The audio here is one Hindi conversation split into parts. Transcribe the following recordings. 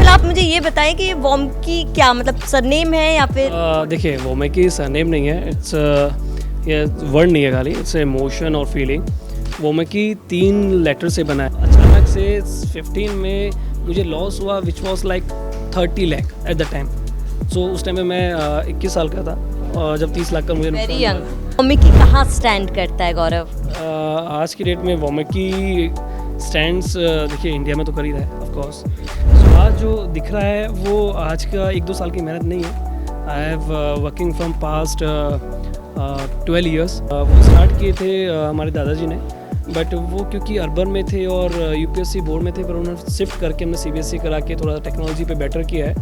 पहले आप मुझे ये बताएं कि वॉम्की क्या मतलब सरनेम है या फिर देखिए वोमेकी सरनेम नहीं है, इट्स ये वर्ड नहीं है खाली, इट्स इमोशन और फीलिंग। वोमेकी 3 लेटर से बना है। अचानक से 15 में मुझे लॉस हुआ which was like 30 lakh at the time. So उस टाइम में मैं 21 साल का था और जब 30 लाख का मुझे वेरी नुकसान यंग। वॉम्की कहाँ स्टैंड करता है गौरव? आज की डेट में वोमेकी स्टैंड्स देखिए इंडिया में तो कर ही रहा है ऑफ कोर्स। सो आज जो दिख रहा है वो आज का 1-2 साल की मेहनत नहीं है। I have working from past 12 years. वो स्टार्ट किए थे हमारे दादाजी ने, बट वो क्योंकि अर्बन में थे और यूपीएससी बोर्ड में थे, पर उन्होंने शिफ्ट करके हमने सीबीएसई करा के थोड़ा टेक्नोलॉजी पे बेटर किया है।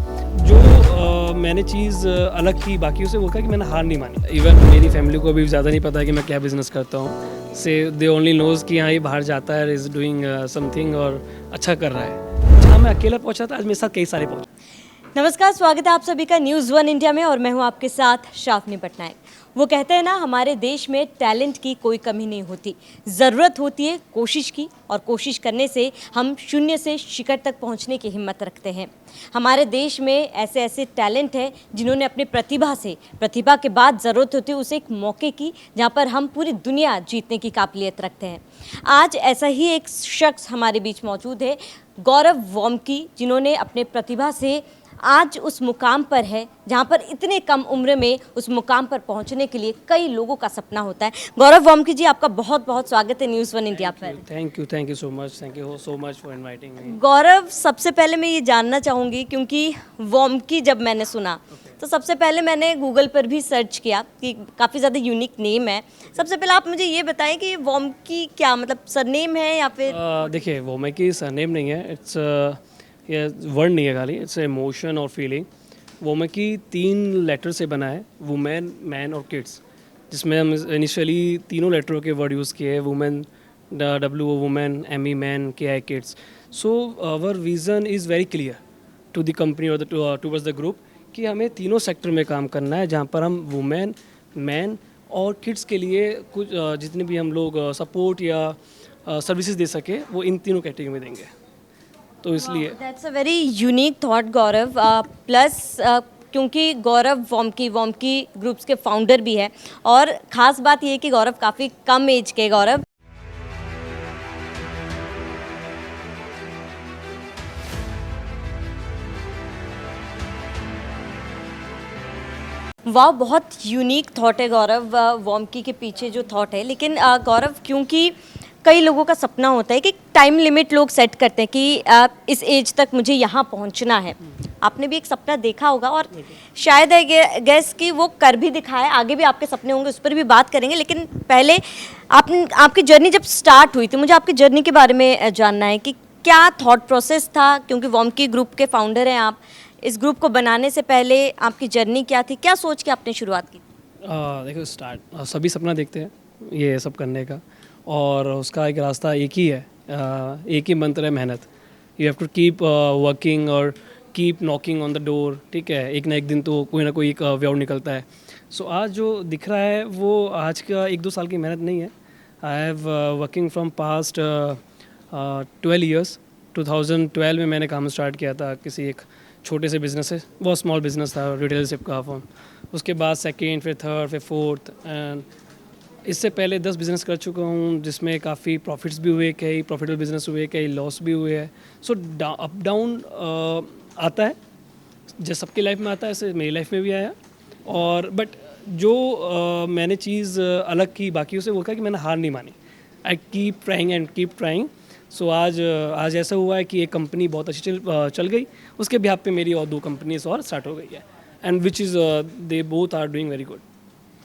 जो मैंने चीज़ अलग की बाकियों से, वो कहा कि मैंने हार नहीं मानी। इवन मेरी फैमिली को भी ज़्यादा नहीं पता है कि मैं क्या बिज़नेस करता हूँ। से दे ओनली नोज़ कि हाँ ये बाहर जाता है, इज़ डूइंग समथिंग और अच्छा कर रहा है। जहाँ मैं अकेला पहुँचा था, आज मेरे साथ कई सारे पहुँचे। नमस्कार, स्वागत है आप सभी का न्यूज़ 1 इंडिया में और मैं हूं आपके साथ शाफनी पटनायक। वो कहते हैं ना, हमारे देश में टैलेंट की कोई कमी नहीं होती, ज़रूरत होती है कोशिश की, और कोशिश करने से हम शून्य से शिखर तक पहुंचने की हिम्मत रखते हैं। हमारे देश में ऐसे ऐसे टैलेंट हैं जिन्होंने अपनी प्रतिभा के बाद ज़रूरत होती है उसे एक मौके की, जहां पर हम पूरी दुनिया जीतने की काबिलियत रखते हैं। आज ऐसा ही एक शख्स हमारे बीच मौजूद है, गौरव वॉम्की, जिन्होंने अपने प्रतिभा से आज उस मुकाम पर है जहां पर इतने कम उम्र में उस मुकाम पर पहुंचने के लिए कई लोगों का सपना होता है। गौरव वॉम्की जी, आपका बहुत बहुत स्वागत है न्यूज़ 1 इंडिया पर। Thank you so much, thank you so much for inviting me. Gaurav, सबसे पहले मैं ये जानना चाहूँगी, क्योंकि वॉम्की जब मैंने सुना तो सबसे पहले मैंने गूगल पर भी सर्च किया कि काफ़ी ज़्यादा यूनिक नेम है। सबसे पहले आप मुझे ये बताएं कि वॉम्की क्या मतलब सरनेम है या फिर देखिए वोमेकी सरनेम नहीं है, इट्स ये वर्ड नहीं है खाली, इट्स इमोशन और फीलिंग। वोमेकी 3 लेटर से बना है, वुमेन, मैन और किड्स, जिसमें हम इनिशियली तीनों लेटरों के वर्ड यूज़ किए हैं। Women, W women, M E man, K I kids. So our vision is very clear to the company और टूवर्ड्स द ग्रुप कि हमें तीनों सेक्टर में काम करना है, जहाँ पर हम वुमेन, मैन और किड्स के लिए कुछ जितने भी हम लोग सपोर्ट या सर्विसेज दे सके, वो इन तीनों कैटेगरी में देंगे। तो इसलिए that's a very unique thought Gaurav. Plus क्योंकि गौरव वॉम्की ग्रुप्स के फाउंडर भी है, और ख़ास बात ये है कि गौरव काफ़ी कम एज के। गौरव, वाह, बहुत यूनिक थॉट है गौरव, वॉम्की के पीछे जो थॉट है। लेकिन गौरव, क्योंकि कई लोगों का सपना होता है कि टाइम लिमिट लोग सेट करते हैं कि इस एज तक मुझे यहाँ पहुँचना है। आपने भी एक सपना देखा होगा और शायद आई गेस कि वो कर भी दिखाया। आगे भी आपके सपने होंगे, उस पर भी बात करेंगे, लेकिन पहले आपकी जर्नी जब स्टार्ट हुई थी, मुझे आपकी जर्नी के बारे में जानना है कि क्या थॉट प्रोसेस था, क्योंकि वॉम्की ग्रुप के फाउंडर हैं आप। इस ग्रुप को बनाने से पहले आपकी जर्नी क्या थी, क्या सोच के आपने शुरुआत की? देखो सभी सपना देखते हैं ये सब करने का, और उसका एक रास्ता एक ही है, एक ही मंत्र है, मेहनत। You have to keep working और keep knocking on the door, ठीक है। एक ना एक दिन तो कोई ना कोई एक वे आउट निकलता है। सो आज जो दिख रहा है वो आज का 1-2 साल की मेहनत नहीं है। I have working from past 12 years. 2012 में मैंने काम स्टार्ट किया था किसी एक छोटे से बिज़नेस से, बहुत स्मॉल बिज़नेस था, रिटेलरशिप का फॉर्म। उसके बाद सेकेंड, फिर थर्ड, फिर फोर्थ, एंड इससे पहले 10 बिज़नेस कर चुका हूँ, जिसमें काफ़ी प्रॉफिट्स भी हुए, कई प्रॉफिटेबल बिज़नेस हुए, कई लॉस भी हुए हैं। सो अप डाउन आता है, जैसे सबकी लाइफ में आता है, ऐसे मेरी लाइफ में भी आया। और बट जो मैंने चीज़ अलग की बाकियों से, वो कहा कि मैंने हार नहीं मानी। I keep trying and keep trying. So आज ऐसा हुआ है कि एक कंपनी बहुत अच्छी चल गई, उसके बिहाफ पे मेरी और 2 कंपनीज और स्टार्ट हो गई है, and which is they both are doing very good.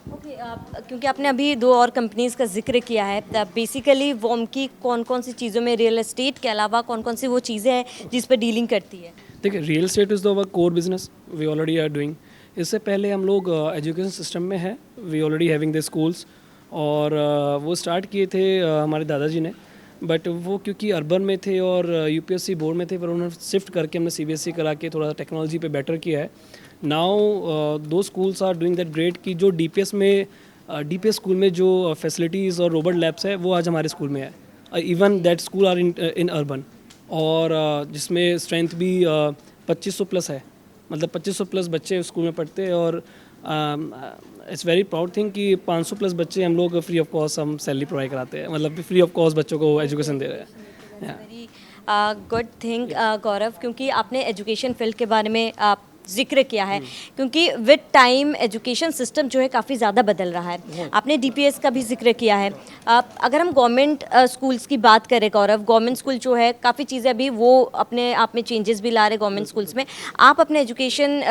Okay, क्योंकि आपने अभी 2 और कंपनीज़ का जिक्र किया है, बेसिकली वॉम्की कौन कौन सी चीज़ों में, रियल एस्टेट के अलावा कौन कौन सी वो चीज़ें हैं जिस पर डीलिंग करती है? देखिए real estate is the our core business, we already are doing. इससे पहले हम लोग एजुकेशन सिस्टम में हैं, we already having the schools, और वो स्टार्ट किए थे हमारे दादाजी ने, बट वो क्योंकि अर्बन में थे और यूपीएससी बोर्ड में थे, पर उन्होंने शिफ्ट करके हमने सीबीएसई करा के थोड़ा टेक्नोलॉजी पे बेटर किया है। Now 2 schools are doing that great कि जो डीपीएस डीपीएस स्कूल में जो फैसिलिटीज़ और रोबोट लैब्स है, वो आज हमारे स्कूल में है। Even that school are in urban, और जिसमें स्ट्रेंथ भी 2500 प्लस है, मतलब 2500 प्लस बच्चे स्कूल में पढ़ते हैं। और इट्स वेरी प्राउड थिंग कि 500 प्लस बच्चे हम लोग फ्री ऑफ कॉस्ट हम सैलरी प्रोवाइड कराते हैं, मतलब फ्री ऑफ कॉस्ट बच्चों को एजुकेशन दे रहे हैं। वेरी गुड थिंग गौरव, क्योंकि आपने एजुकेशन फील्ड के बारे में जिक्र किया है, क्योंकि विद टाइम एजुकेशन सिस्टम जो है काफ़ी ज़्यादा बदल रहा है। आपने डीपीएस का भी जिक्र किया है। अगर हम गवर्नमेंट स्कूल्स की बात करें गौरव, गवर्नमेंट स्कूल जो है काफ़ी चीज़ें अभी वो अपने आप में चेंजेस भी ला रहे गवर्नमेंट स्कूल्स में। आप अपने एजुकेशन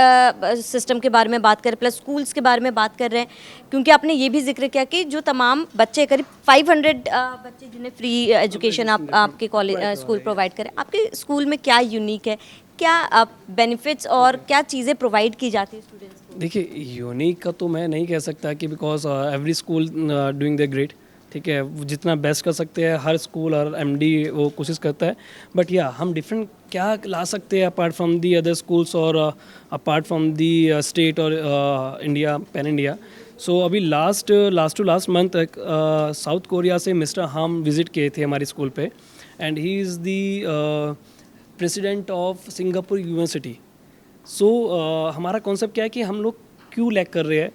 सिस्टम के बारे में बात करें, प्लस स्कूल्स के बारे में बात कर रहे हैं, क्योंकि आपने ये भी जिक्र किया कि जो तमाम बच्चे, करीब 500 बच्चे जिन्हें फ्री एजुकेशन आपके कॉलेज स्कूल प्रोवाइड करें, आपके स्कूल में क्या यूनिक है, क्या बेनिफिट्स और क्या चीज़ें प्रोवाइड की जाती है स्टूडेंट्स को? देखिए, यूनिक का तो मैं नहीं कह सकता कि because every school doing the great, ठीक है, वो जितना बेस्ट कर सकते हैं हर स्कूल और एमडी वो कोशिश करता है। बट या हम डिफरेंट क्या ला सकते हैं apart from the other schools और अपार्ट फ्रॉम दी स्टेट और इंडिया, पैन इंडिया। सो अभी last to last month South Korea से मिस्टर हाम विजिट किए थे हमारे स्कूल पे, and he is the president of Singapore University. So हमारा कॉन्सेप्ट क्या है कि हम लोग क्यों लैग कर रहे हैं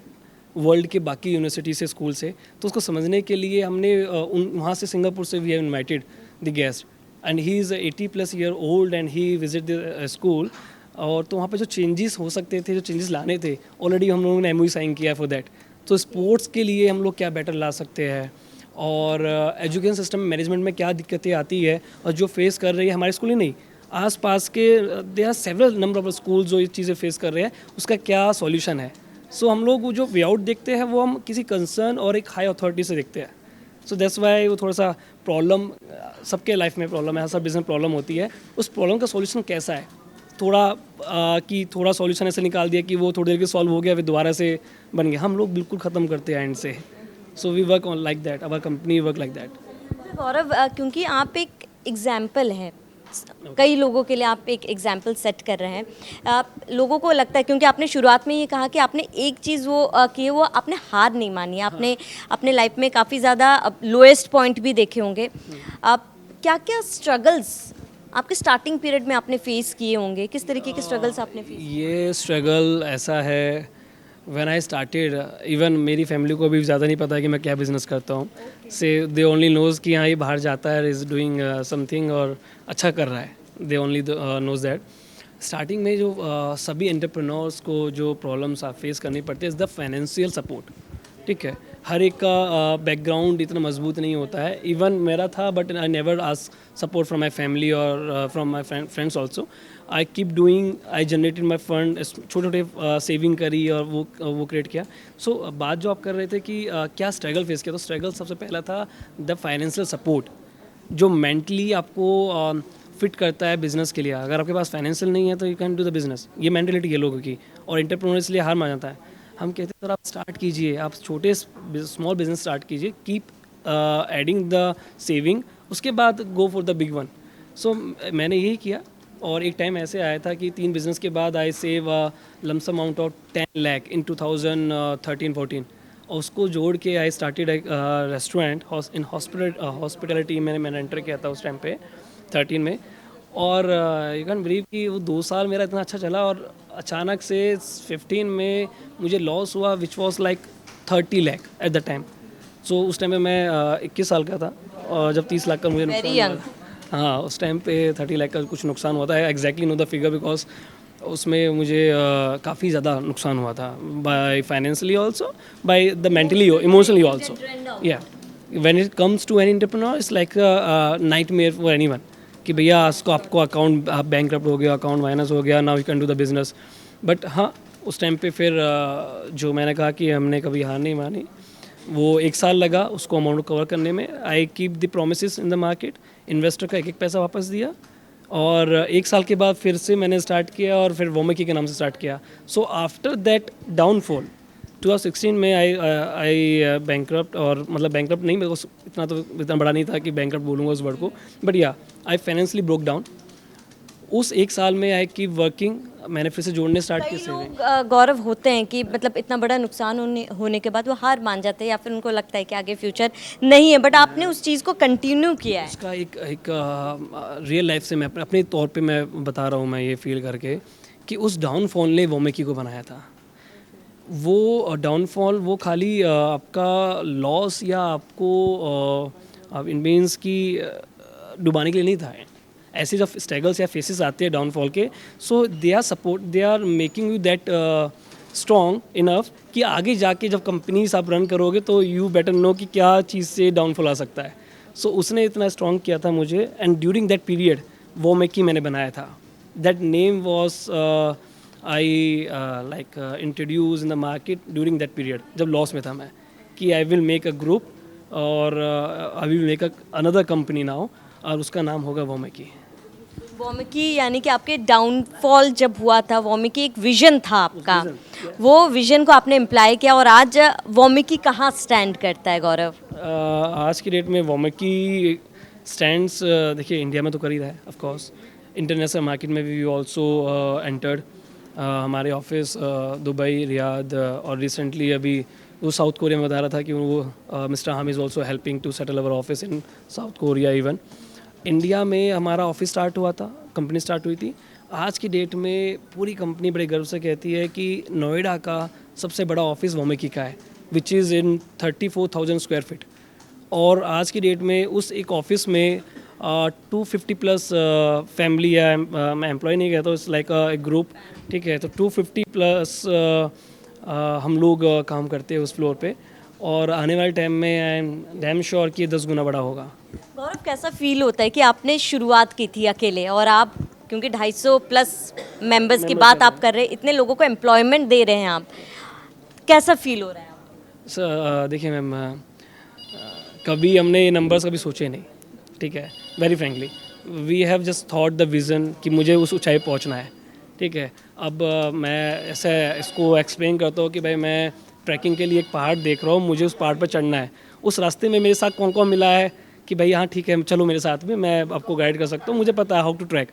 वर्ल्ड के बाकी यूनिवर्सिटी से, स्कूल से, तो उसको समझने के लिए हमने वहाँ से सिंगापुर से we have invited the guest, and he is 80+ year old and he visit the school. और तो वहाँ पे जो चेंजेस हो सकते थे, जो चेंजेस लाने थे, ऑलरेडी हम लोगों ने MOU साइन किया फॉर दैट। तो स्पोर्ट्स के लिए हम लोग क्या बेटर ला सकते हैं, और एजुकेशन सिस्टम मैनेजमेंट में क्या दिक्कतें आती है और जो फेस कर रही है हमारे स्कूल ही नहीं, आस पास के they are several number of school जो ये चीज़ें फेस कर रहे हैं, उसका क्या सॉल्यूशन है। सो हम लोग वो जो वे आउट देखते हैं वो हम किसी कंसर्न और एक हाई अथॉरिटी से देखते हैं। सो दैट्स वाई वो थोड़ा सा प्रॉब्लम, सबके लाइफ में प्रॉब्लम है, सब बिजनेस प्रॉब्लम होती है, उस प्रॉब्लम का सॉल्यूशन कैसा है, थोड़ा कि थोड़ा सॉल्यूशन ऐसे निकाल दिया कि वो थोड़ी देर के सॉल्व हो गया, फिर दोबारा से बन गया, हम लोग बिल्कुल ख़त्म करते हैं एंड से। So we work on like that, our company work like that. Gaurav, क्योंकि आप एक एग्जाम्पल हैं, कई लोगों के लिए आप एक एग्जाम्पल सेट कर रहे हैं। लोगों को लगता है, क्योंकि आपने शुरुआत में ये कहा कि आपने एक चीज़ वो की है, वो आपने हार नहीं मानी, आपने अपने लाइफ में काफ़ी ज़्यादा लोएस्ट पॉइंट भी देखे होंगे। आप क्या क्या स्ट्रगल्स आपके स्टार्टिंग पीरियड में आपने फेस किए होंगे, किस तरीके के स्ट्रगल्स आपने फेस? ये स्ट्रगल ऐसा है, व्हेन आई स्टार्टेड, इवन मेरी फैमिली को भी ज़्यादा नहीं पता है कि मैं क्या बिज़नेस करता हूँ। से दे ओनली नोज़ कि हाँ ये बाहर जाता है, इज़ डूइंग समथिंग और अच्छा कर रहा है, they only knows that. Starting में जो सभी एंटरप्रेन्योर्स को जो प्रॉब्लम्स आप फेस करनी पड़ती है इज़ द फाइनेंशियल सपोर्ट, ठीक है। हर एक का बैकग्राउंड इतना मजबूत नहीं होता है, इवन मेरा था, but I never ask support from my family और from my friends also. I keep doing, I generated my fund, छोटे छोटे सेविंग करी और वो क्रिएट किया। सो बात जो आप कर रहे थे कि क्या स्ट्रगल फेस किया, तो स्ट्रगल सबसे पहला था द फाइनेंशियल सपोर्ट, जो मेंटली आपको फिट करता है बिजनेस के लिए। अगर आपके पास फाइनेंशियल नहीं है तो you can do the business, ये मेंटलिटी है लोगों की, और एंटरप्रेन्योर इसलिए हार मान जाता है। हम कहते हैं सर आप स्टार्ट कीजिए, आप छोटे स्मॉल बिजनेस स्टार्ट कीजिए, कीप एडिंग द सेविंग, उसके बाद go for the big one. So मैंने यही किया, और एक टाइम ऐसे आया था कि 3 बिजनेस के बाद I save lump sum amount of 10 lakh in 2013-14, और उसको जोड़ के I started restaurant in hospitality. मैंने एंटर किया था उस टाइम पे 13 में, और यू कैन बिलीव कि वो 2 साल मेरा इतना अच्छा चला, और अचानक से 15 में मुझे लॉस हुआ which was like 30 lakh at the time. So उस टाइम पे मैं 21 साल का था, और जब 30 लाख का मुझे नुकसान हुआ, हाँ उस टाइम पे 30 लाख का कुछ नुकसान हुआ था। Exactly know the figure because उसमें मुझे काफ़ी ज़्यादा नुकसान हुआ था, by financially also, by the mentally emotionally also. या when it comes to an entrepreneur it's like nightmare for anyone कि भैया आपको अकाउंट बैंकरप्ट हो गया, अकाउंट माइनस हो गया, now you can do the business. But हाँ उस टाइम पे फिर जो मैंने कहा कि हमने कभी हार नहीं मानी, वो 1 साल लगा उसको अमाउंट कवर करने में। I keep the promises in the market, investor का एक पैसा वापस दिया, और 1 साल के बाद फिर से मैंने स्टार्ट किया, और फिर वोमेकी के नाम से स्टार्ट किया। सो आफ्टर दैट डाउनफॉल 2016 में आई बैंकरप्ट, और मतलब बैंकरप्ट नहीं, मेरे को इतना बड़ा नहीं था कि बैंकरप्ट बोलूँगा उस वर्ड को, बट या आई फाइनेंशियली ब्रोक डाउन। उस एक साल में आई कीप वर्किंग, मैंने फिर से जोड़ने स्टार्ट कई किए सेविंग। लोग गौरव होते हैं कि मतलब इतना बड़ा नुकसान होने के बाद वो हार मान जाते हैं या फिर उनको लगता है कि आगे फ्यूचर नहीं है, बट आपने उस चीज़ को कंटिन्यू किया है। इसका एक एक रियल लाइफ से मैं अपने तौर पे मैं बता रहा हूँ, मैं ये फील करके कि उस डाउनफॉल ने वोमेकी को बनाया था। वो डाउनफॉल वो खाली आपका लॉस या आपको इन मीन्स की डुबाने के लिए नहीं था। ऐसे जब स्ट्रगल्स या फेसेस आते हैं डाउनफॉल के, so they are making you that strong enough कि आगे जाके जब कंपनीज आप रन करोगे तो यू बेटर नो कि क्या चीज़ से डाउनफॉल आ सकता है। सो उसने इतना स्ट्रॉन्ग किया था मुझे, एंड ड्यूरिंग दैट पीरियड वो मेकी मैंने बनाया था। That name was I like introduce in the market during that period, जब लॉस में था मैं, कि I will make a group और I will make another company now, और उसका नाम होगा वोमेकी। वॉमिकी यानी कि आपके डाउनफॉल जब हुआ था, वॉमिकी एक विजन था आपका, वो विजन को आपने इम्प्लाई किया और आज वॉमिकी कहाँ स्टैंड करता है गौरव? आज की डेट में वोमेकी स्टैंड्स देखिए इंडिया में तो कर ही रहा है, ऑफ कोर्स इंटरनेशनल मार्केट में भी ऑल्सो एंटर्ड। हमारे ऑफिस दुबई, रियाद और रिसेंटली अभी वो साउथ कोरिया में बता रहा था कि वो mister Ham is also helping to settle our office in South Korea. Even India में हमारा ऑफिस स्टार्ट हुआ था, कंपनी स्टार्ट हुई थी। आज की डेट में पूरी कंपनी बड़े गर्व से कहती है कि नोएडा का सबसे बड़ा ऑफिस वोमेकी का है, which is in 34,000 square feet. और आज की डेट में उस एक ऑफिस में 250 प्लस फैमिली या मैं एम्प्लॉय नहीं कहता, इट्स लाइक एक ग्रुप, ठीक है। तो 250 प्लस हम लोग काम करते हैं उस फ्लोर पे, और आने वाले टाइम में आई एम डैम श्योर कि 10 गुना बड़ा होगा। गौरव, कैसा फील होता है कि आपने शुरुआत की थी अकेले और आप, क्योंकि 250 प्लस मेंबर्स की बात आप कर रहे हैं, इतने लोगों को एम्प्लॉयमेंट दे रहे हैं आप, कैसा फील हो रहा है आपको? देखिए मैम, कभी हमने ये नंबर्स कभी सोचे नहीं, ठीक है। Very frankly we have just thought the vision कि मुझे उस ऊंचाई पहुंचना है, ठीक है। अब मैं ऐसे इसको एक्सप्लेन करता हूँ कि भाई मैं ट्रैकिंग के लिए एक पहाड़ देख रहा हूँ, मुझे उस पहाड़ पर चढ़ना है। उस रास्ते में मेरे साथ कौन कौन मिला है कि भाई हाँ ठीक है चलो मेरे साथ में, मैं आपको गाइड कर सकता हूँ, मुझे पता है हाउ टू ट्रैक।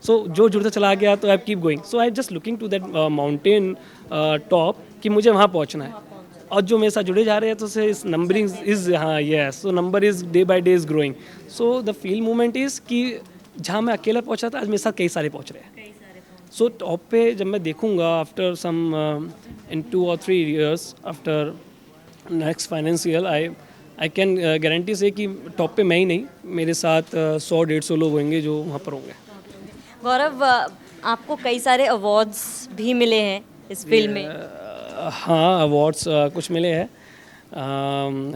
सो जो जुड़ता चला गया तो I keep going. So I just looking to that mountain top कि मुझे वहाँ पहुँचना है, और जो मेरे साथ जुड़े जा रहे हैं तो से इस नंबरिंग इज़, हाँ yes, so number is day by day is growing. So the feel moment is कि जहाँ मैं अकेला पहुँचा था आज मेरे साथ कई सारे पहुँच रहे हैं। सो टॉप पे जब मैं देखूंगा after some in 2 or 3 years after next financial, I can guarantee से कि टॉप पे मैं ही नहीं, मेरे साथ 100-150 लोग होंगे जो वहाँ पर होंगे। गौरव, आपको कई सारे अवार्ड्स भी मिले हैं इस फिल्म में। हाँ, अवार्ड्स कुछ मिले हैं,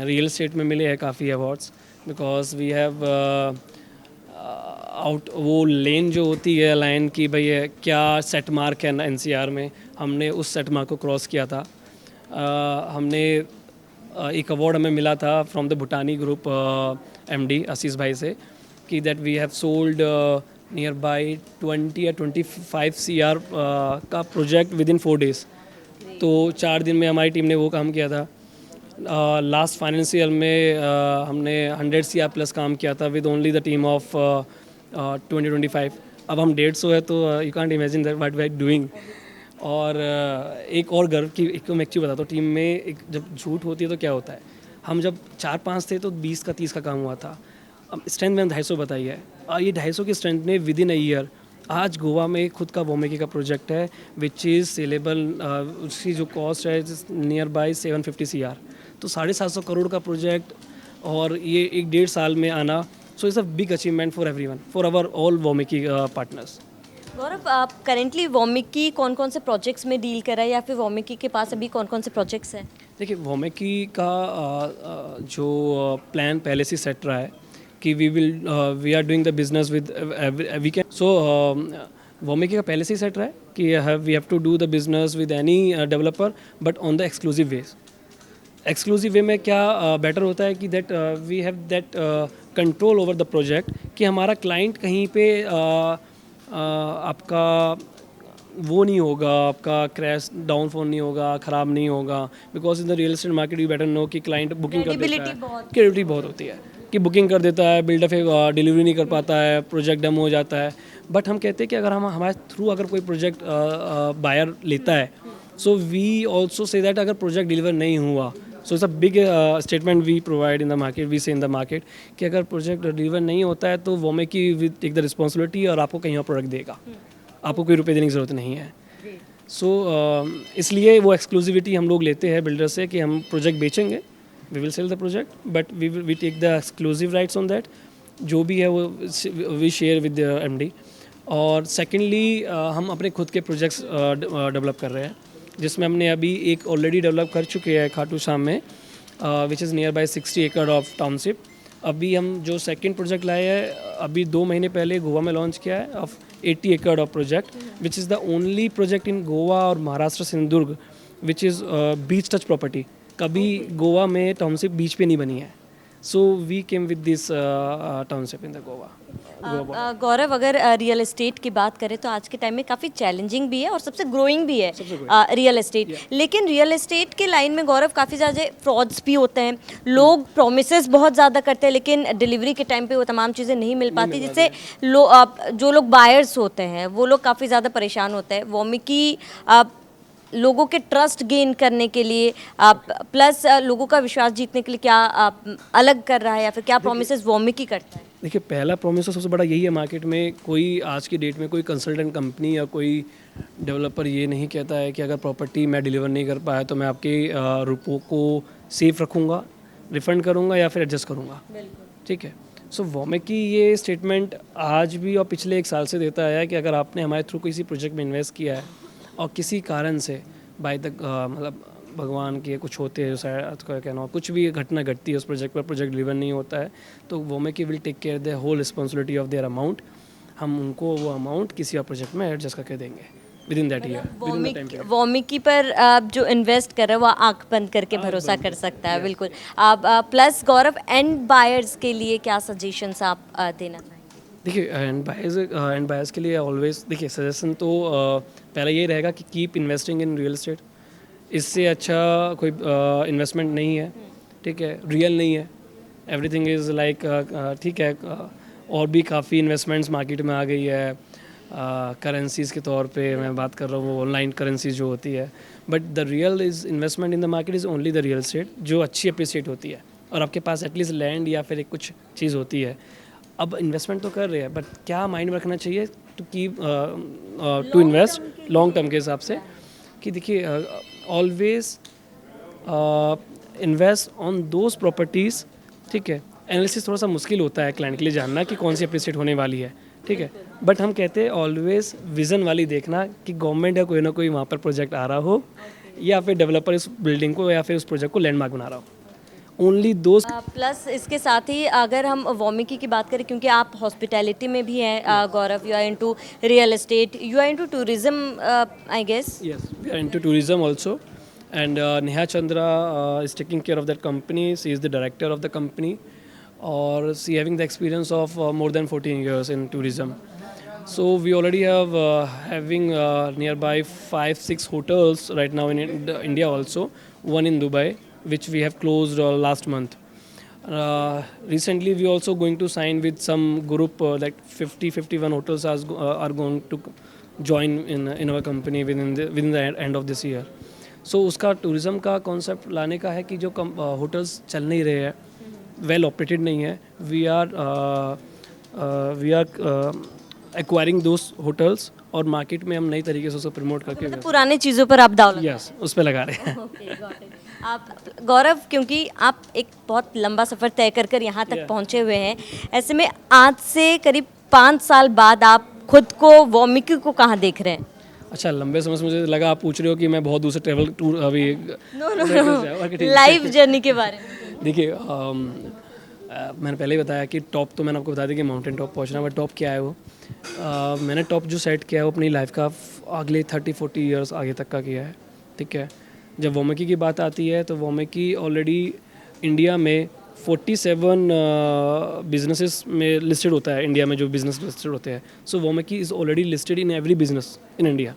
रियल एस्टेट में मिले हैं काफ़ी awards, because we have out वो लेन जो होती है लाइन की, भाई क्या सेट मार्क है ना एनसीआर में, हमने उस सेट मार्क को क्रॉस किया था। हमने एक अवार्ड हमें मिला था from the Bhutani group MD Ashish भाई से कि that we have sold nearby 20 या 25 CR का प्रोजेक्ट विद इन 4 days। तो 4 दिन में हमारी टीम ने वो काम किया था। लास्ट फाइनेंशियल में हमने 100 CR प्लस काम किया था with only the team of 2025। अब हम 150 है तो you can't imagine that what we are doing. और एक और गर्व की एक मैं एक्चुअली बताता हूँ, टीम में एक जब झूठ होती है तो क्या होता है, हम जब 4-5 थे तो 20 का 30 का काम हुआ था। अब स्ट्रेंथ मैंने 250 बताई है, ये 250 की स्ट्रेंथ ने विद इन अ ईयर आज गोवा में खुद का वोमेकी का प्रोजेक्ट है विच इज़ सेलेबल, उसकी जो कॉस्ट है नियर बाई 750 CR। तो 750 करोड़ का प्रोजेक्ट और ये 1-1.5 साल में आना, so it's a big achievement for everyone, for our all Womeki partners. Gaurav, आप करेंटली वॉमिकी कौन कौन से प्रोजेक्ट्स में डील कर रहे हैं या फिर वॉमिकी के पास अभी कौन कौन से प्रोजेक्ट्स हैं? देखिए वोमेकी का जो प्लान पहले से सेट रहा है कि we are doing the business with we can, so Womeki का पहले से ही सेट रहा है कि we have to do the business with any developer but on the exclusive ways. Exclusive way में क्या बेटर होता है कि that we have that control over the project, कि हमारा क्लाइंट कहीं पे आपका वो नहीं होगा, आपका क्रैश डाउनफॉल नहीं होगा, ख़राब नहीं होगा, because in the real estate market you better know कि क्लाइंट बुकिंग कर देता है, क्रेडिबिलिटी बहुत होती है कि बुकिंग कर देता है, बिल्डर फिर डिलीवरी नहीं कर पाता है, प्रोजेक्ट डम हो जाता है। बट हम कहते हैं कि अगर हम हमारे थ्रू अगर कोई प्रोजेक्ट बायर लेता है, so we also say that अगर प्रोजेक्ट डिलीवर नहीं हुआ, so it's a big statement we provide in the market, we say in the market कि अगर प्रोजेक्ट डिलीवर नहीं होता है तो Womeki will take the responsibility और आपको कहीं और प्रोडक्ट देगा, आपको कोई रुपये देने की ज़रूरत नहीं है। सो इसलिए वो एक्सक्लूसिविटी हम लोग लेते हैं बिल्डर से कि हम प्रोजेक्ट बेचेंगे, we will sell the project but we take the exclusive rights on that, जो भी है वो वी शेयर विद MD। और सेकेंडली हम अपने खुद के प्रोजेक्ट्स डेवलप कर रहे हैं, जिसमें हमने अभी एक ऑलरेडी डेवलप कर चुके हैं खाटू श्याम में, विच इज़ नियर बाय 60 एकड़ ऑफ टाउनशिप। अभी हम जो सेकंड प्रोजेक्ट लाए हैं अभी 2 महीने पहले गोवा में लॉन्च किया है of 80 acre of project, which is the only project in Goa और Maharashtra Sindhudurg which is beach touch property. कभी गोवा में टाउनशिप बीच पे नहीं बनी है, so we came with this township in the Goa. Gaurav, अगर रियल एस्टेट की बात करें तो आज के टाइम में काफ़ी चैलेंजिंग भी है और सबसे ग्रोइंग भी है रियल एस्टेट। लेकिन रियल एस्टेट के लाइन में गौरव काफ़ी ज़्यादा फ्रॉड्स भी होते हैं, लोग प्रोमिसेस बहुत ज़्यादा करते हैं लेकिन डिलीवरी के टाइम पे वो तमाम चीज़ें नहीं मिल पाती, जिससे जो लोग बायर्स होते हैं वो लोग काफ़ी ज़्यादा परेशान होते हैं। वोमिकी लोगों के ट्रस्ट गेन करने के लिए प्लस लोगों का विश्वास जीतने के लिए क्या अलग कर रहा है या फिर क्या प्रोमिसेस वोमिकी करता है? देखिए, पहला प्रोमिस तो सबसे बड़ा यही है मार्केट में, कोई आज की डेट में कोई कंसल्टेंट कंपनी या कोई डेवलपर ये नहीं कहता है कि अगर प्रॉपर्टी मैं डिलीवर नहीं कर पाया तो मैं आपके रुपयों को सेफ रखूँगा, रिफ़ंड करूँगा या फिर एडजस्ट करूँगा। ठीक है, सो वोमेकी ये स्टेटमेंट आज भी और पिछले 1 साल से देता है कि अगर आपने हमारे थ्रू किसी प्रोजेक्ट में इन्वेस्ट किया है और किसी कारण से बाय द मतलब भगवान के कुछ होते हैं शायद कहना, कुछ भी घटना घटती है उस प्रोजेक्ट पर, प्रोजेक्ट डिलीवर नहीं होता है, तो Womeki will take care the whole responsibility of their amount. हम उनको वो अमाउंट किसी और प्रोजेक्ट में एडजस्ट करके देंगे विद इन दैट ईयर। वोमिकी पर आप जो इन्वेस्ट कर रहे हो वो आंख बंद करके भरोसा कर सकता है, बिल्कुल। आप प्लस गौरव, एंड बायर्स के लिए क्या सजेशंस आप देना चाहेंगे? देखिए, एंड बायर्स के लिए ऑलवेज देखिए सजेशन तो पहला ये रहेगा कि keep investing in real estate. इससे अच्छा कोई इन्वेस्टमेंट नहीं है, ठीक है, रियल नहीं है, एवरीथिंग इज़ लाइक ठीक है। और भी काफ़ी इन्वेस्टमेंट्स मार्केट में आ गई है, करेंसीज़ के तौर पे मैं बात कर रहा हूँ, ऑनलाइन करेंसीज जो होती है, but the real is investment in the market is only the real estate, जो अच्छी अप्रिशिएट होती है और आपके पास एटलीस्ट लैंड या फिर एक कुछ चीज़ होती है। अब इन्वेस्टमेंट तो कर रहे हैं बट क्या माइंड में रखना चाहिए to keep to invest long term के हिसाब से, कि देखिए always invest on those properties, ठीक है। एनालिसिस थोड़ा सा मुश्किल होता है क्लाइंट के लिए जानना कि कौन सी अप्रिशिएट होने वाली है, ठीक है, बट हम कहते हैं ऑलवेज विज़न वाली देखना कि गवर्नमेंट या कोई ना कोई वहाँ पर प्रोजेक्ट आ रहा हो या फिर डेवलपर इस बिल्डिंग को या फिर उस प्रोजेक्ट को लैंडमार्क बना रहा हो, ओनली दोज। प्लस इसके साथ ही अगर हम वोमिकी की बात करें, क्योंकि आप हॉस्पिटैलिटी में भी हैं Gaurav, you are into real estate, you are into tourism I guess. Yes, we are into tourism also, and Neha Chandra is taking care of that company. She is the director of the company, or she having the experience of more than 14 years in tourism. So we already have having nearby 5-6 hotels right now in India also. One in Dubai, which we have closed last month. Recently, we also going to sign with some group like 50-51 hotels are going to join in our company within the end of this year. So उसका टूरिज़्म का कॉन्सेप्ट लाने का है कि जो होटल्स चल नहीं रहे हैं, वेल ऑपरेटेड नहीं है, we are acquiring those hotels और मार्केट में हम नई तरीके से उसको प्रमोट करके मतलब पुरानी चीज़ों पर आप दाव लगा यस उस पर लगा रहे हैं। आप गौरव, क्योंकि आप एक बहुत लंबा सफ़र तय कर कर यहाँ तक पहुँचे हुए हैं, ऐसे में आज से करीब 5 साल बाद आप खुद को वोमिकी को कहाँ देख रहे हैं? अच्छा, लंबे समय से मुझे लगा आप पूछ रहे हो कि मैं बहुत दूर से ट्रैवल टूर अभी लाइफ जर्नी के बारे में। देखिए, मैंने पहले ही बताया कि टॉप तो मैंने आपको बता दिया कि माउंटेन टॉप पहुंचना, बट टॉप क्या है वो मैंने टॉप जो सेट किया है वो अपनी लाइफ का अगले 30-40 ईयर्स आगे तक का किया है, ठीक है। जब वोमिकी की बात आती है तो वोमिकी ऑलरेडी इंडिया में 47 बिजनेसेस में लिस्टेड होता है, इंडिया में जो बिजनेस लिस्टेड होते हैं। So Womeki is already listed in every business in India,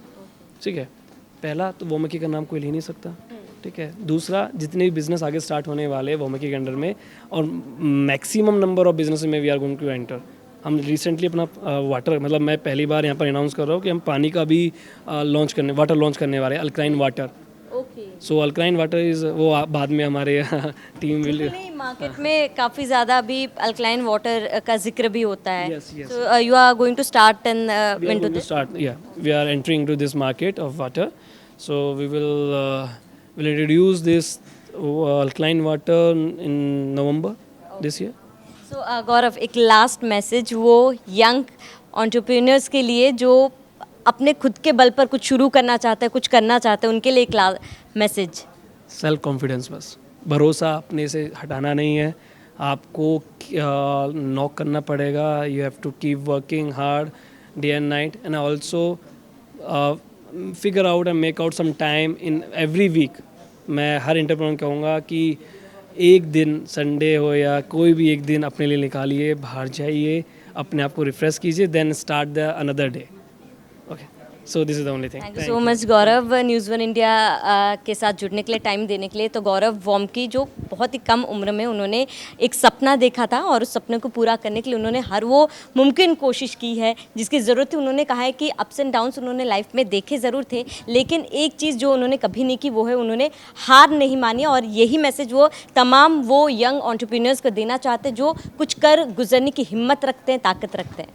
ठीक है। पहला तो वोमिकी का नाम कोई ले नहीं सकता, ठीक है। दूसरा, जितने भी बिजनेस आगे स्टार्ट होने वाले हैं वोमिकी के अंडर में, और मैक्सिमम नंबर ऑफ बिजनेस में we are going to enter, हम रिसेंटली अपना वाटर, मतलब मैं पहली बार यहाँ पर अनाउंस कर रहा हूँ कि हम पानी का भी वाटर लॉन्च करने वाले हैं, alkaline water. Okay. So alkaline water is वो बाद में हमारे टीम विल। नहीं, मार्केट में काफ़ी ज़्यादा अभी अल्कलाइन वाटर का जिक्र भी होता है। Yes, yes. So you are going to start in We are into going to this? start, yeah, we are entering into this market of water. So we will introduce this alkaline water in November this year. So गौरव, एक लास्ट मैसेज वो यंग एंटरप्रेन्योर्स के लिए जो अपने खुद के बल पर कुछ शुरू करना चाहते हैं, कुछ करना चाहते हैं, उनके लिए एक मैसेज। सेल्फ कॉन्फिडेंस, बस भरोसा अपने से हटाना नहीं है, आपको नॉक करना पड़ेगा। You have to keep working hard day and night and also figure out and make out some time in every week. मैं हर एंटरप्रेन्योर कहूँगा कि एक दिन, संडे हो या कोई भी एक दिन अपने लिए निकालिए, बाहर जाइए, अपने आप को रिफ्रेश कीजिए, then start the another day. Okay, so this is the only thing. Thank you so much Gaurav, News One India के साथ जुड़ने के लिए, टाइम देने के लिए। तो गौरव वॉम्की जो बहुत ही कम उम्र में उन्होंने एक सपना देखा था और उस सपने को पूरा करने के लिए उन्होंने हर वो मुमकिन कोशिश की है जिसकी ज़रूरत थी। उन्होंने कहा है कि अप्स एंड डाउन्स उन्होंने लाइफ में देखे ज़रूर थे, लेकिन एक चीज़ जो उन्होंने कभी नहीं की वो है उन्होंने हार नहीं मानी। और यही मैसेज वो तमाम वो यंग एंटरप्रेन्योर्स को देना चाहते जो कुछ कर गुजरने की हिम्मत रखते हैं, ताकत रखते हैं।